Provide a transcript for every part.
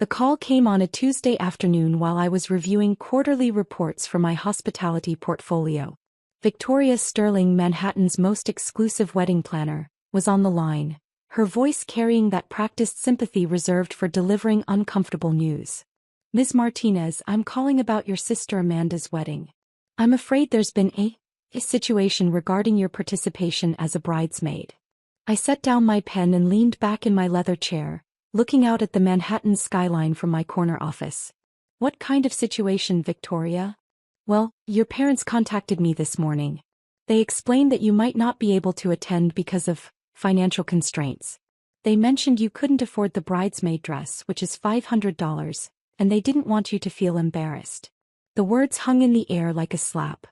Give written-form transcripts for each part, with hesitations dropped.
The call came on a Tuesday afternoon while I was reviewing quarterly reports for my hospitality portfolio. Victoria Sterling, Manhattan's most exclusive wedding planner, was on the line, her voice carrying that practiced sympathy reserved for delivering uncomfortable news. "Ms. Martinez, I'm calling about your sister Amanda's wedding. I'm afraid there's been a situation regarding your participation as a bridesmaid." I set down my pen and leaned back in my leather chair, looking out at the Manhattan skyline from my corner office. "What kind of situation, Victoria?" "Well, your parents contacted me this morning. They explained that you might not be able to attend because of financial constraints. They mentioned you couldn't afford the bridesmaid dress, which is $500, and they didn't want you to feel embarrassed." The words hung in the air like a slap.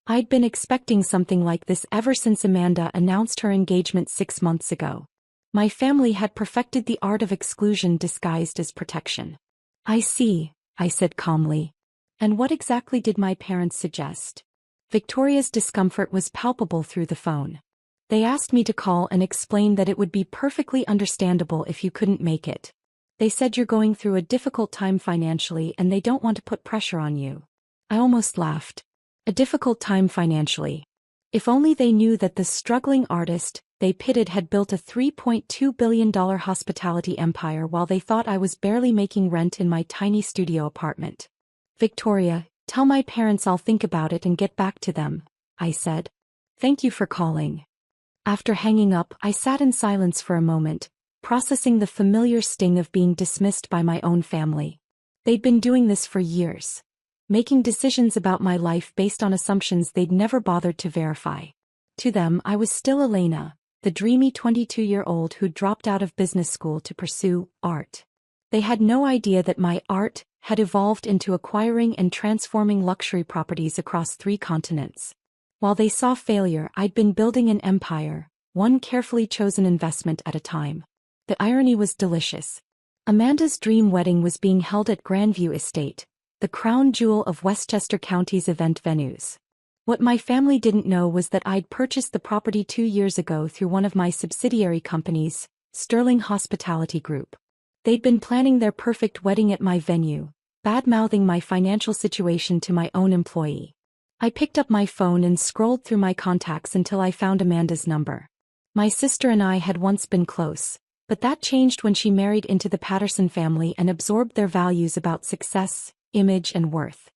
I'd been expecting something like this ever since Amanda announced her engagement 6 months ago. My family had perfected the art of exclusion disguised as protection. "I see," I said calmly. "And what exactly did my parents suggest?" Victoria's discomfort was palpable through the phone. "They asked me to call and explain that it would be perfectly understandable if you couldn't make it. They said you're going through a difficult time financially and they don't want to put pressure on you." I almost laughed. A difficult time financially. If only they knew that the struggling artist they pitted had built a $3.2 billion hospitality empire while they thought I was barely making rent in my tiny studio apartment. "Victoria, tell my parents I'll think about it and get back to them," I said. "Thank you for calling." After hanging up, I sat in silence for a moment, processing the familiar sting of being dismissed by my own family. They'd been doing this for years, making decisions about my life based on assumptions they'd never bothered to verify. To them, I was still Elena, the dreamy 22-year-old who dropped out of business school to pursue art. They had no idea that my art had evolved into acquiring and transforming luxury properties across 3 continents. While they saw failure, I'd been building an empire, one carefully chosen investment at a time. The irony was delicious. Amanda's dream wedding was being held at Grandview Estate, the crown jewel of Westchester County's event venues. What my family didn't know was that I'd purchased the property 2 years ago through one of my subsidiary companies, Sterling Hospitality Group. They'd been planning their perfect wedding at my venue, bad-mouthing my financial situation to my own employee. I picked up my phone and scrolled through my contacts until I found Amanda's number. My sister and I had once been close, but that changed when she married into the Patterson family and absorbed their values about success, image, and worth.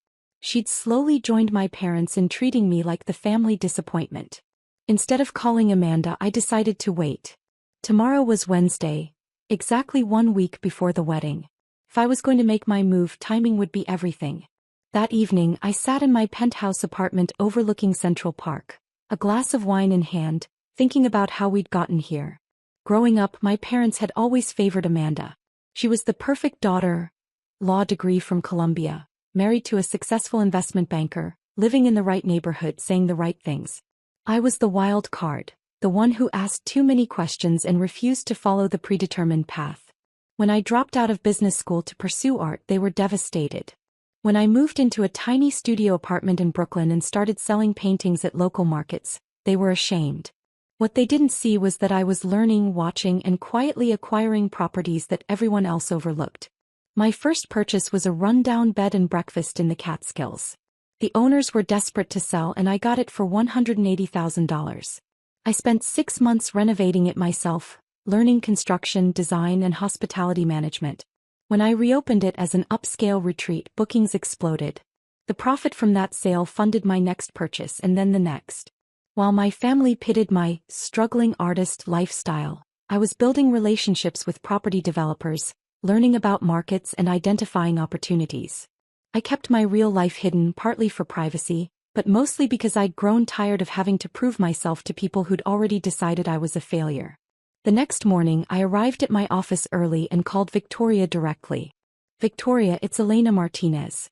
She'd slowly joined my parents in treating me like the family disappointment. Instead of calling Amanda, I decided to wait. Tomorrow was Wednesday, exactly 1 week before the wedding. If I was going to make my move, timing would be everything. That evening, I sat in my penthouse apartment overlooking Central Park, a glass of wine in hand, thinking about how we'd gotten here. Growing up, my parents had always favored Amanda. She was the perfect daughter, law degree from Columbia, married to a successful investment banker, living in the right neighborhood, saying the right things. I was the wild card, the one who asked too many questions and refused to follow the predetermined path. When I dropped out of business school to pursue art, they were devastated. When I moved into a tiny studio apartment in Brooklyn and started selling paintings at local markets, they were ashamed. What they didn't see was that I was learning, watching, and quietly acquiring properties that everyone else overlooked. My first purchase was a rundown bed and breakfast in the Catskills. The owners were desperate to sell and I got it for $180,000. I spent 6 months renovating it myself, learning construction, design, and hospitality management. When I reopened it as an upscale retreat, bookings exploded. The profit from that sale funded my next purchase and then the next. While my family pitted my struggling artist lifestyle, I was building relationships with property developers, learning about markets and identifying opportunities. I kept my real life hidden, partly for privacy, but mostly because I'd grown tired of having to prove myself to people who'd already decided I was a failure. The next morning, I arrived at my office early and called Victoria directly. "Victoria, it's Elena Martinez.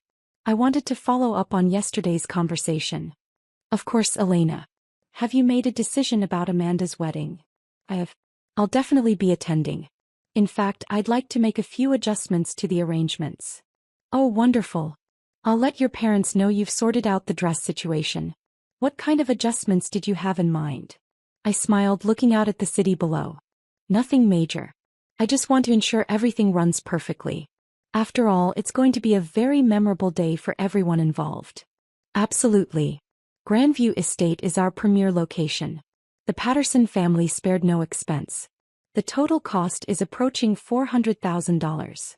I wanted to follow up on yesterday's conversation." "Of course, Elena. Have you made a decision about Amanda's wedding?" "I have. I'll definitely be attending. In fact, I'd like to make a few adjustments to the arrangements." "Oh, wonderful. I'll let your parents know you've sorted out the dress situation. What kind of adjustments did you have in mind?" I smiled, looking out at the city below. "Nothing major. I just want to ensure everything runs perfectly." After all, it's going to be a very memorable day for everyone involved. Absolutely. Grandview Estate is our premier location. The Patterson family spared no expense. The total cost is approaching $400,000.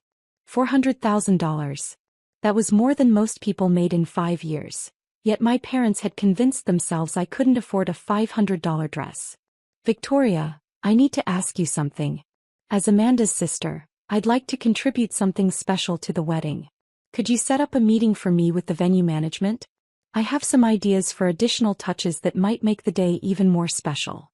$400,000. That was more than most people made in 5 years. Yet my parents had convinced themselves I couldn't afford a $500 dress. Victoria, I need to ask you something. As Amanda's sister, I'd like to contribute something special to the wedding. Could you set up a meeting for me with the venue management? I have some ideas for additional touches that might make the day even more special.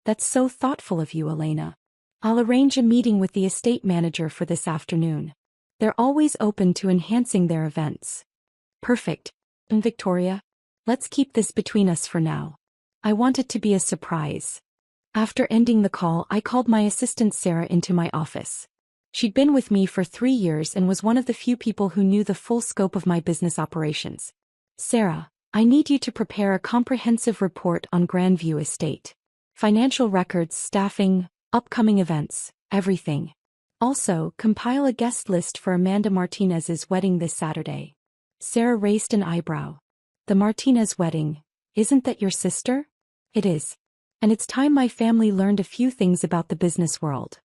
That's so thoughtful of you, Elena. I'll arrange a meeting with the estate manager for this afternoon. They're always open to enhancing their events. Perfect. And Victoria, let's keep this between us for now. I want it to be a surprise. After ending the call, I called my assistant Sarah into my office. She'd been with me for 3 years and was one of the few people who knew the full scope of my business operations. Sarah, I need you to prepare a comprehensive report on Grandview Estate. Financial records, staffing, upcoming events, everything. Also, compile a guest list for Amanda Martinez's wedding this Saturday. Sarah raised an eyebrow. The Martinez wedding, isn't that your sister? It is. And it's time my family learned a few things about the business world.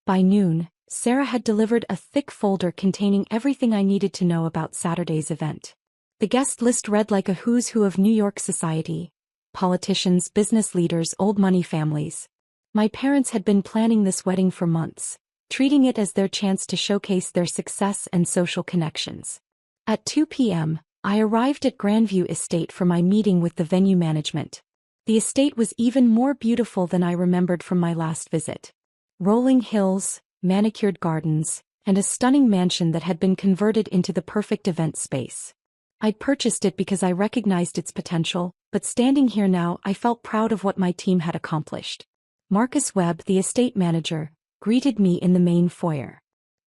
By noon, Sarah had delivered a thick folder containing everything I needed to know about Saturday's event. The guest list read like a who's who of New York society. Politicians, business leaders, old money families. My parents had been planning this wedding for months, treating it as their chance to showcase their success and social connections. At 2 p.m., I arrived at Grandview Estate for my meeting with the venue management. The estate was even more beautiful than I remembered from my last visit. Rolling hills, manicured gardens, and a stunning mansion that had been converted into the perfect event space. I'd purchased it because I recognized its potential, but standing here now I felt proud of what my team had accomplished. Marcus Webb, the estate manager, greeted me in the main foyer.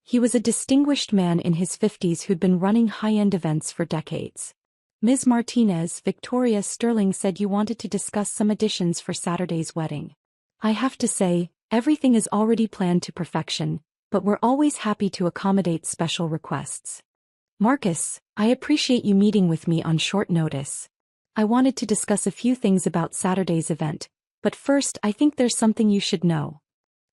He was a distinguished man in his 50s who'd been running high-end events for decades. Ms. Martinez, Victoria Sterling said you wanted to discuss some additions for Saturday's wedding. I have to say, everything is already planned to perfection, but we're always happy to accommodate special requests. Marcus, I appreciate you meeting with me on short notice. I wanted to discuss a few things about Saturday's event, but first I think there's something you should know.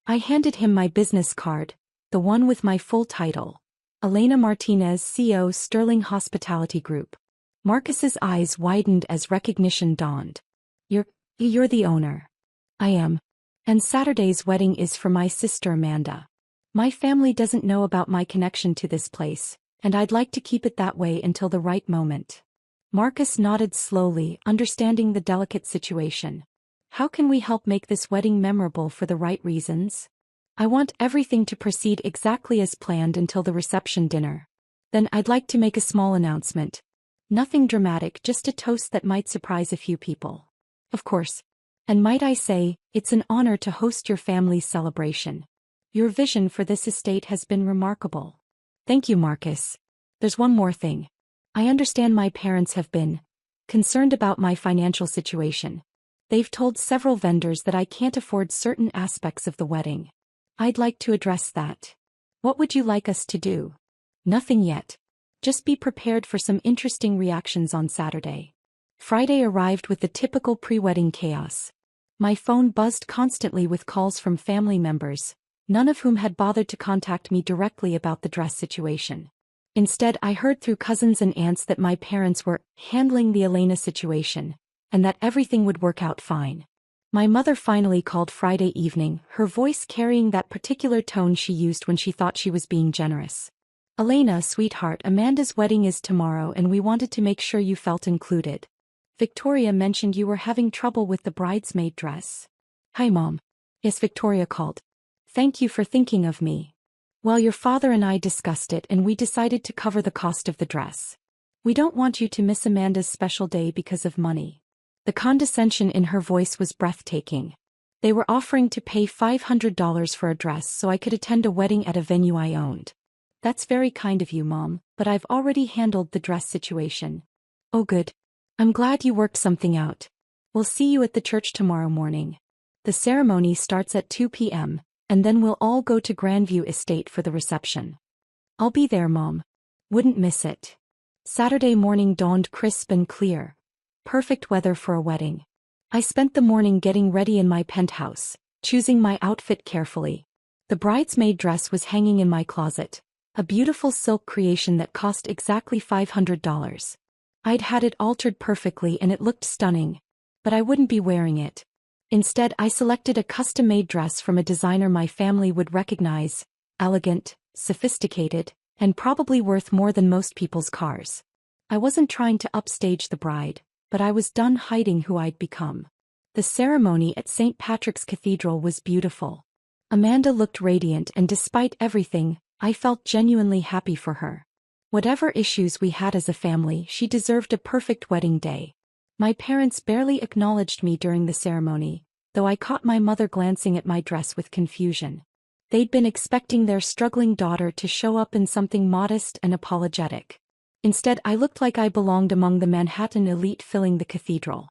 I handed him my business card, the one with my full title. Elena Martinez, CEO, Sterling Hospitality Group. Marcus's eyes widened as recognition dawned. You're the owner. I am. And Saturday's wedding is for my sister Amanda. My family doesn't know about my connection to this place, and I'd like to keep it that way until the right moment. Marcus nodded slowly, understanding the delicate situation. How can we help make this wedding memorable for the right reasons? I want everything to proceed exactly as planned until the reception dinner. Then I'd like to make a small announcement. Nothing dramatic, just a toast that might surprise a few people. Of course. And might I say, it's an honor to host your family's celebration. Your vision for this estate has been remarkable. Thank you, Marcus. There's one more thing. I understand my parents have been concerned about my financial situation. They've told several vendors that I can't afford certain aspects of the wedding. I'd like to address that. What would you like us to do? Nothing yet. Just be prepared for some interesting reactions on Saturday. Friday arrived with the typical pre-wedding chaos. My phone buzzed constantly with calls from family members, none of whom had bothered to contact me directly about the dress situation. Instead, I heard through cousins and aunts that my parents were handling the Elena situation, and that everything would work out fine. My mother finally called Friday evening, her voice carrying that particular tone she used when she thought she was being generous. Elena, sweetheart, Amanda's wedding is tomorrow and we wanted to make sure you felt included. Victoria mentioned you were having trouble with the bridesmaid dress. Hi, Mom. Yes, Victoria called. Thank you for thinking of me. Well, your father and I discussed it and we decided to cover the cost of the dress. We don't want you to miss Amanda's special day because of money. The condescension in her voice was breathtaking. They were offering to pay $500 for a dress so I could attend a wedding at a venue I owned. That's very kind of you, Mom, but I've already handled the dress situation. Oh good. I'm glad you worked something out. We'll see you at the church tomorrow morning. The ceremony starts at 2 p.m., and then we'll all go to Grandview Estate for the reception. I'll be there, Mom. Wouldn't miss it. Saturday morning dawned crisp and clear. Perfect weather for a wedding. I spent the morning getting ready in my penthouse, choosing my outfit carefully. The bridesmaid dress was hanging in my closet, a beautiful silk creation that cost exactly $500. I'd had it altered perfectly and it looked stunning, but I wouldn't be wearing it. Instead, I selected a custom-made dress from a designer my family would recognize, elegant, sophisticated, and probably worth more than most people's cars. I wasn't trying to upstage the bride, but I was done hiding who I'd become. The ceremony at St. Patrick's Cathedral was beautiful. Amanda looked radiant, and despite everything, I felt genuinely happy for her. Whatever issues we had as a family, she deserved a perfect wedding day. My parents barely acknowledged me during the ceremony, though I caught my mother glancing at my dress with confusion. They'd been expecting their struggling daughter to show up in something modest and apologetic. Instead, I looked like I belonged among the Manhattan elite filling the cathedral.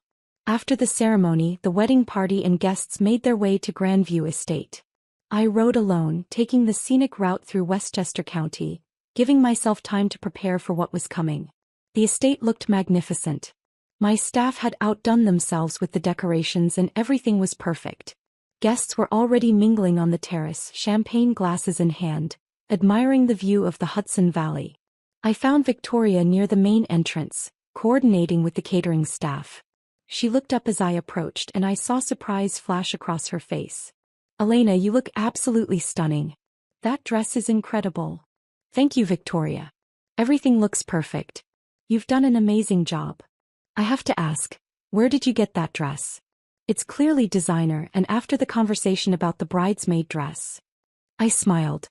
After the ceremony, the wedding party and guests made their way to Grandview Estate. I rode alone, taking the scenic route through Westchester County, giving myself time to prepare for what was coming. The estate looked magnificent. My staff had outdone themselves with the decorations and everything was perfect. Guests were already mingling on the terrace, champagne glasses in hand, admiring the view of the Hudson Valley. I found Victoria near the main entrance, coordinating with the catering staff. She looked up as I approached and I saw surprise flash across her face. "Elena, you look absolutely stunning. That dress is incredible." "Thank you, Victoria. Everything looks perfect. You've done an amazing job. I have to ask, where did you get that dress? It's clearly designer." And after the conversation about the bridesmaid dress, I smiled.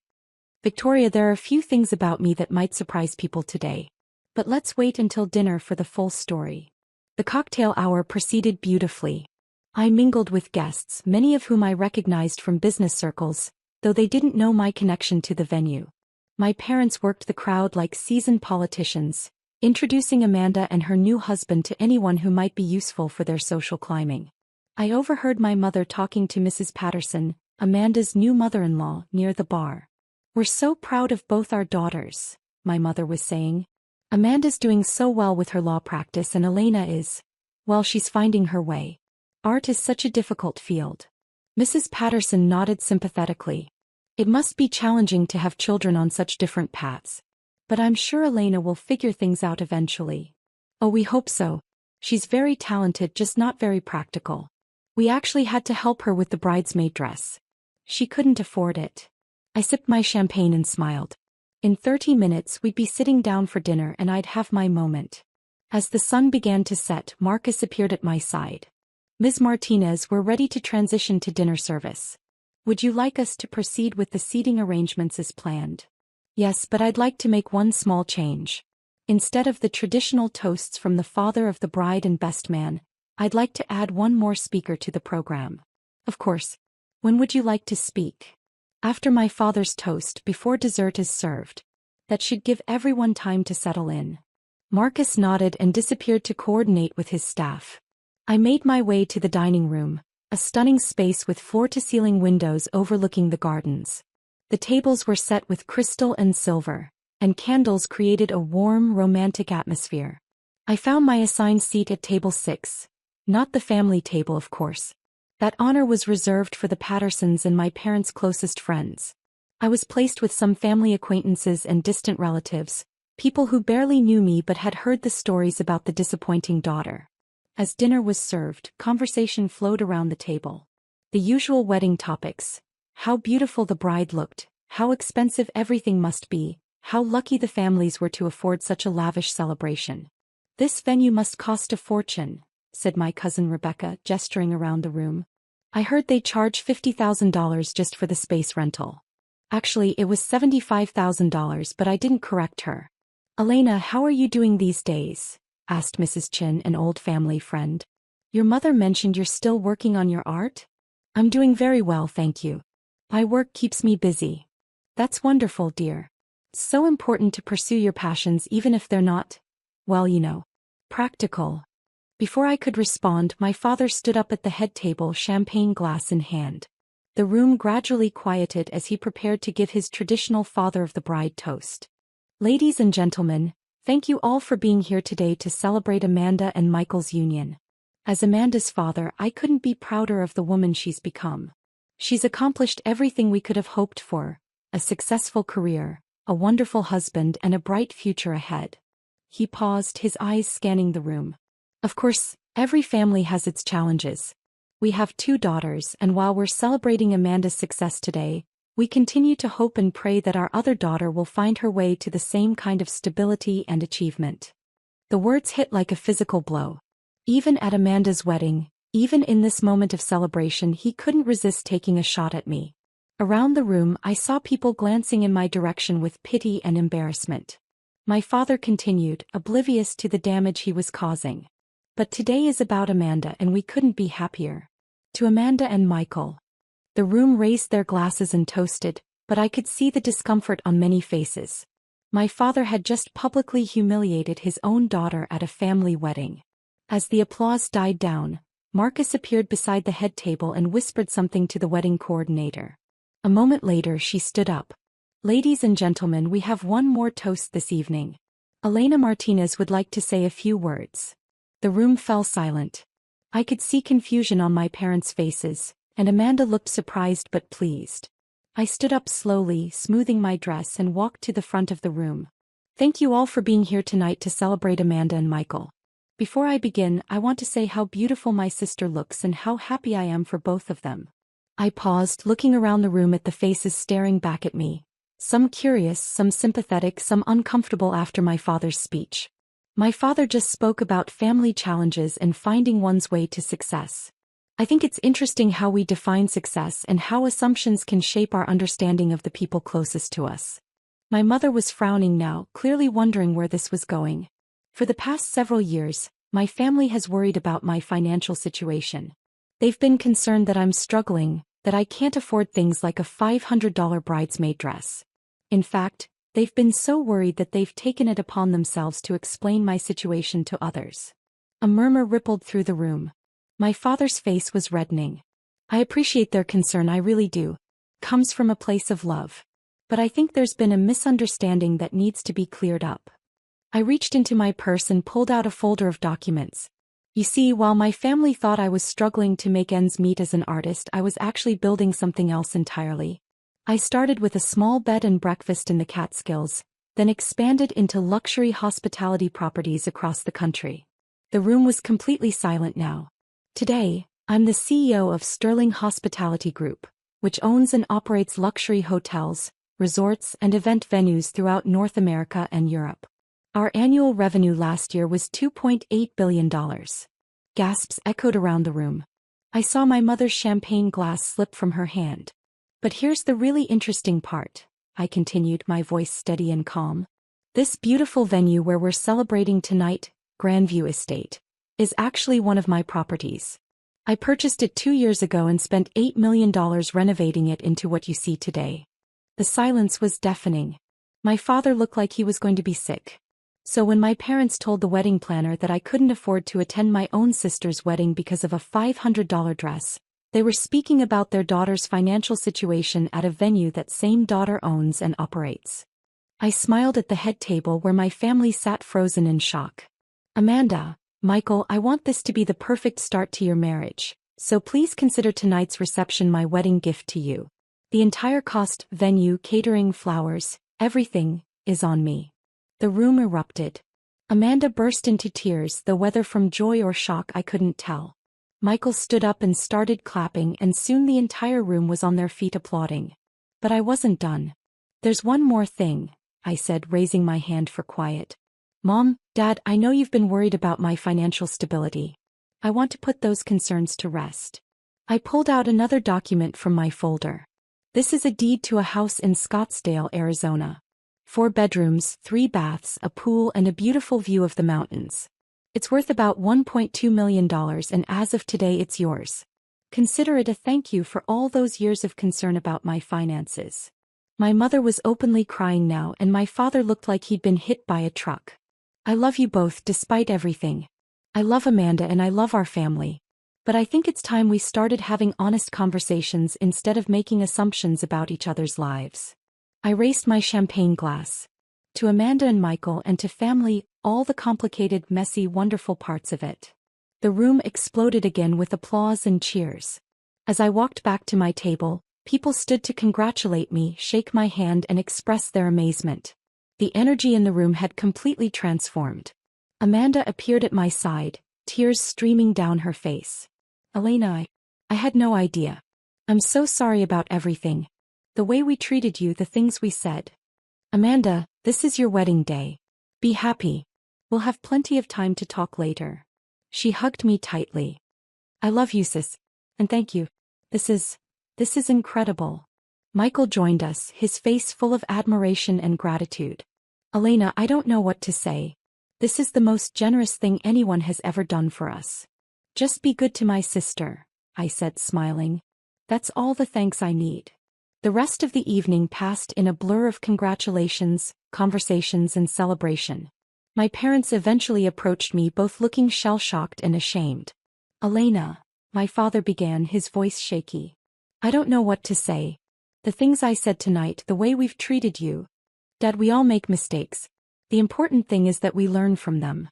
"Victoria, there are a few things about me that might surprise people today. But let's wait until dinner for the full story." The cocktail hour proceeded beautifully. I mingled with guests, many of whom I recognized from business circles, though they didn't know my connection to the venue. My parents worked the crowd like seasoned politicians, introducing Amanda and her new husband to anyone who might be useful for their social climbing. I overheard my mother talking to Mrs. Patterson, Amanda's new mother-in-law, near the bar. "We're so proud of both our daughters," my mother was saying. "Amanda's doing so well with her law practice and Elena is, well, she's finding her way. Art is such a difficult field." Mrs. Patterson nodded sympathetically. "It must be challenging to have children on such different paths. But I'm sure Elena will figure things out eventually." "Oh, we hope so. She's very talented, just not very practical. We actually had to help her with the bridesmaid dress. She couldn't afford it." I sipped my champagne and smiled. In 30 minutes we'd be sitting down for dinner and I'd have my moment. As the sun began to set, Marcus appeared at my side. "Ms. Martinez, we're ready to transition to dinner service. Would you like us to proceed with the seating arrangements as planned?" "Yes, but I'd like to make one small change. Instead of the traditional toasts from the father of the bride and best man, I'd like to add one more speaker to the program." "Of course. When would you like to speak?" "After my father's toast, before dessert is served. That should give everyone time to settle in." Marcus nodded and disappeared to coordinate with his staff. I made my way to the dining room, a stunning space with floor-to-ceiling windows overlooking the gardens. The tables were set with crystal and silver, and candles created a warm, romantic atmosphere. I found my assigned seat at table 6, not the family table, of course. That honor was reserved for the Pattersons and my parents' closest friends. I was placed with some family acquaintances and distant relatives, people who barely knew me but had heard the stories about the disappointing daughter. As dinner was served, conversation flowed around the table. The usual wedding topics: how beautiful the bride looked, how expensive everything must be, how lucky the families were to afford such a lavish celebration. "This venue must cost a fortune," said my cousin Rebecca, gesturing around the room. "I heard they charge $50,000 just for the space rental." Actually, it was $75,000, but I didn't correct her. "Elena, how are you doing these days?" asked Mrs. Chin, an old family friend. "Your mother mentioned you're still working on your art?" "I'm doing very well, thank you. My work keeps me busy." "That's wonderful, dear. It's so important to pursue your passions even if they're not, well, practical." Before I could respond, my father stood up at the head table, champagne glass in hand. The room gradually quieted as he prepared to give his traditional father of the bride toast. Ladies and gentlemen, thank you all for being here today to celebrate Amanda and Michael's union. As Amanda's father, I couldn't be prouder of the woman she's become. She's accomplished everything we could have hoped for: a successful career, a wonderful husband, and a bright future ahead. He paused, his eyes scanning the room. Of course, every family has its challenges. We have 2 daughters, and while we're celebrating Amanda's success today, we continue to hope and pray that our other daughter will find her way to the same kind of stability and achievement. The words hit like a physical blow. Even at Amanda's wedding, even in this moment of celebration, he couldn't resist taking a shot at me. Around the room, I saw people glancing in my direction with pity and embarrassment. My father continued, oblivious to the damage he was causing. But today is about Amanda, and we couldn't be happier. To Amanda and Michael. The room raised their glasses and toasted, but I could see the discomfort on many faces. My father had just publicly humiliated his own daughter at a family wedding. As the applause died down, Marcus appeared beside the head table and whispered something to the wedding coordinator. A moment later, she stood up. Ladies and gentlemen, we have one more toast this evening. Elena Martinez would like to say a few words. The room fell silent. I could see confusion on my parents' faces, and Amanda looked surprised but pleased. I stood up slowly, smoothing my dress, and walked to the front of the room. Thank you all for being here tonight to celebrate Amanda and Michael. Before I begin, I want to say how beautiful my sister looks and how happy I am for both of them. I paused, looking around the room at the faces staring back at me. Some curious, some sympathetic, some uncomfortable after my father's speech. My father just spoke about family challenges and finding one's way to success. I think it's interesting how we define success and how assumptions can shape our understanding of the people closest to us. My mother was frowning now, clearly wondering where this was going. For the past several years, my family has worried about my financial situation. They've been concerned that I'm struggling, that I can't afford things like a $500 bridesmaid dress. In fact, they've been so worried that they've taken it upon themselves to explain my situation to others. A murmur rippled through the room. My father's face was reddening. I appreciate their concern, I really do. Comes from a place of love. But I think there's been a misunderstanding that needs to be cleared up. I reached into my purse and pulled out a folder of documents. You see, while my family thought I was struggling to make ends meet as an artist, I was actually building something else entirely. I started with a small bed and breakfast in the Catskills, then expanded into luxury hospitality properties across the country. The room was completely silent now. Today, I'm the CEO of Sterling Hospitality Group, which owns and operates luxury hotels, resorts, and event venues throughout North America and Europe. Our annual revenue last year was $2.8 billion. Gasps echoed around the room. I saw my mother's champagne glass slip from her hand. But here's the really interesting part, I continued, my voice steady and calm. This beautiful venue where we're celebrating tonight, Grandview Estate, is actually one of my properties. I purchased it 2 years ago and spent $8 million renovating it into what you see today. The silence was deafening. My father looked like he was going to be sick. So when my parents told the wedding planner that I couldn't afford to attend my own sister's wedding because of a $500 dress, they were speaking about their daughter's financial situation at a venue that same daughter owns and operates. I smiled at the head table where my family sat frozen in shock. Amanda, Michael, I want this to be the perfect start to your marriage, so please consider tonight's reception my wedding gift to you. The entire cost, venue, catering, flowers, everything, is on me. The room erupted. Amanda burst into tears, though whether from joy or shock I couldn't tell. Michael stood up and started clapping, and soon the entire room was on their feet applauding. But I wasn't done. There's one more thing, I said, raising my hand for quiet. Mom, Dad, I know you've been worried about my financial stability. I want to put those concerns to rest. I pulled out another document from my folder. This is a deed to a house in Scottsdale, Arizona. 4 bedrooms, 3 baths, a pool, and a beautiful view of the mountains. It's worth about $1.2 million, and as of today it's yours. Consider it a thank you for all those years of concern about my finances. My mother was openly crying now, and my father looked like he'd been hit by a truck. I love you both despite everything. I love Amanda and I love our family. But I think it's time we started having honest conversations instead of making assumptions about each other's lives. I raised my champagne glass. To Amanda and Michael and to family, all the complicated, messy, wonderful parts of it. The room exploded again with applause and cheers. As I walked back to my table, people stood to congratulate me, shake my hand and express their amazement. The energy in the room had completely transformed. Amanda appeared at my side, tears streaming down her face. Elena, I had no idea. I'm so sorry about everything. The way we treated you, the things we said. Amanda, this is your wedding day. Be happy. We'll have plenty of time to talk later. She hugged me tightly. I love you, sis. And thank you. This is incredible. Michael joined us, his face full of admiration and gratitude. Elena, I don't know what to say. This is the most generous thing anyone has ever done for us. Just be good to my sister, I said, smiling. That's all the thanks I need. The rest of the evening passed in a blur of congratulations, conversations and celebration. My parents eventually approached me, both looking shell-shocked and ashamed. Elena, my father began, his voice shaky. I don't know what to say. The things I said tonight, the way we've treated you. Dad, we all make mistakes. The important thing is that we learn from them.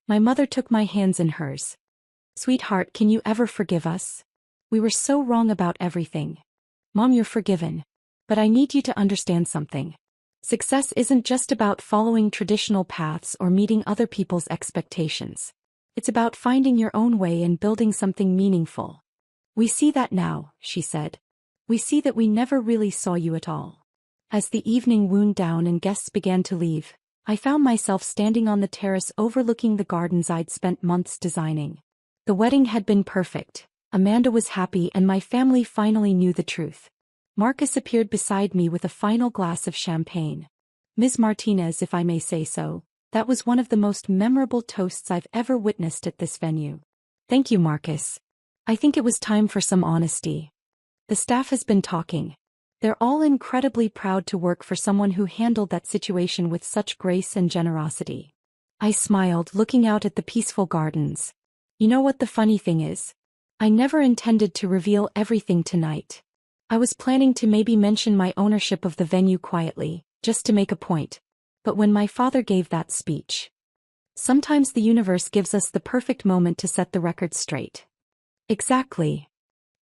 My mother took my hands in hers. Sweetheart, can you ever forgive us? We were so wrong about everything. Mom, you're forgiven. But I need you to understand something. Success isn't just about following traditional paths or meeting other people's expectations. It's about finding your own way and building something meaningful. We see that now, she said. We see that we never really saw you at all. As the evening wound down and guests began to leave, I found myself standing on the terrace overlooking the gardens I'd spent months designing. The wedding had been perfect. Amanda was happy and my family finally knew the truth. Marcus appeared beside me with a final glass of champagne. Ms. Martinez, if I may say so, that was one of the most memorable toasts I've ever witnessed at this venue. Thank you, Marcus. I think it was time for some honesty. The staff has been talking. They're all incredibly proud to work for someone who handled that situation with such grace and generosity. I smiled, looking out at the peaceful gardens. You know what the funny thing is? I never intended to reveal everything tonight. I was planning to maybe mention my ownership of the venue quietly, just to make a point. But when my father gave that speech, sometimes the universe gives us the perfect moment to set the record straight. Exactly.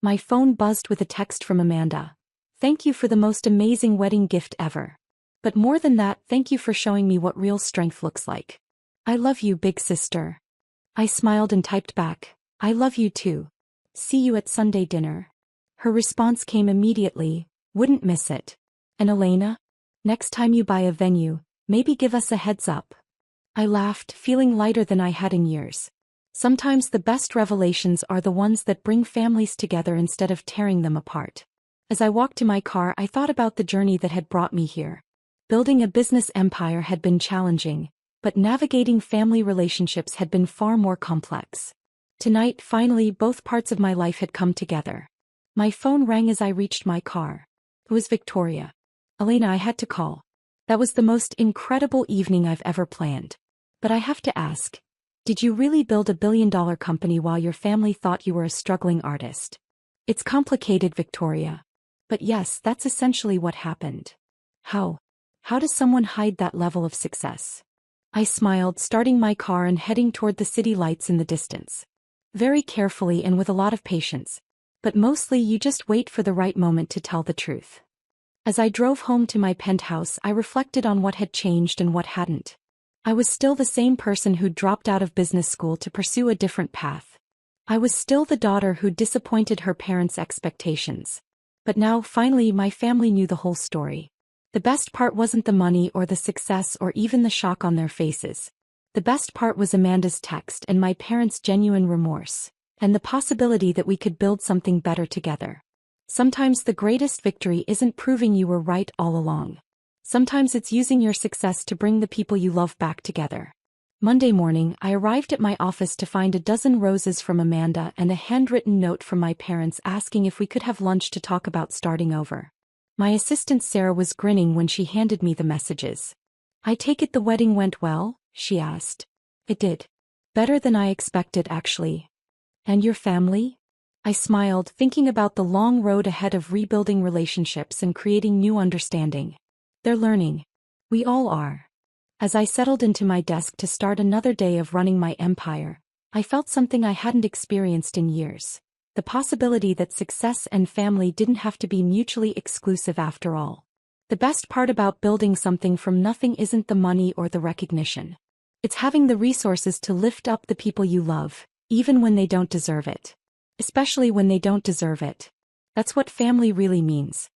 My phone buzzed with a text from Amanda. Thank you for the most amazing wedding gift ever. But more than that, thank you for showing me what real strength looks like. I love you, big sister. I smiled and typed back, I love you too. See you at Sunday dinner. Her response came immediately, wouldn't miss it. And Elena? Next time you buy a venue, maybe give us a heads up. I laughed, feeling lighter than I had in years. Sometimes the best revelations are the ones that bring families together instead of tearing them apart. As I walked to my car, I thought about the journey that had brought me here. Building a business empire had been challenging, but navigating family relationships had been far more complex. Tonight, finally, both parts of my life had come together. My phone rang as I reached my car. It was Victoria. Elena, I had to call. That was the most incredible evening I've ever planned. But I have to ask, did you really build a billion-dollar company while your family thought you were a struggling artist? It's complicated, Victoria. But yes, that's essentially what happened. How does someone hide that level of success? I smiled, starting my car and heading toward the city lights in the distance. Very carefully and with a lot of patience. But mostly you just wait for the right moment to tell the truth. As I drove home to my penthouse, I reflected on what had changed and what hadn't. I was still the same person who'd dropped out of business school to pursue a different path. I was still the daughter who disappointed her parents' expectations. But now, finally, my family knew the whole story. The best part wasn't the money or the success or even the shock on their faces. The best part was Amanda's text and my parents' genuine remorse, and the possibility that we could build something better together. Sometimes the greatest victory isn't proving you were right all along. Sometimes it's using your success to bring the people you love back together. Monday morning, I arrived at my office to find a dozen roses from Amanda and a handwritten note from my parents asking if we could have lunch to talk about starting over. My assistant Sarah was grinning when she handed me the messages. I take it the wedding went well? She asked. It did. Better than I expected, actually. And your family? I smiled, thinking about the long road ahead of rebuilding relationships and creating new understanding. They're learning. We all are. As I settled into my desk to start another day of running my empire, I felt something I hadn't experienced in years. The possibility that success and family didn't have to be mutually exclusive after all. The best part about building something from nothing isn't the money or the recognition. It's having the resources to lift up the people you love, even when they don't deserve it. Especially when they don't deserve it. That's what family really means.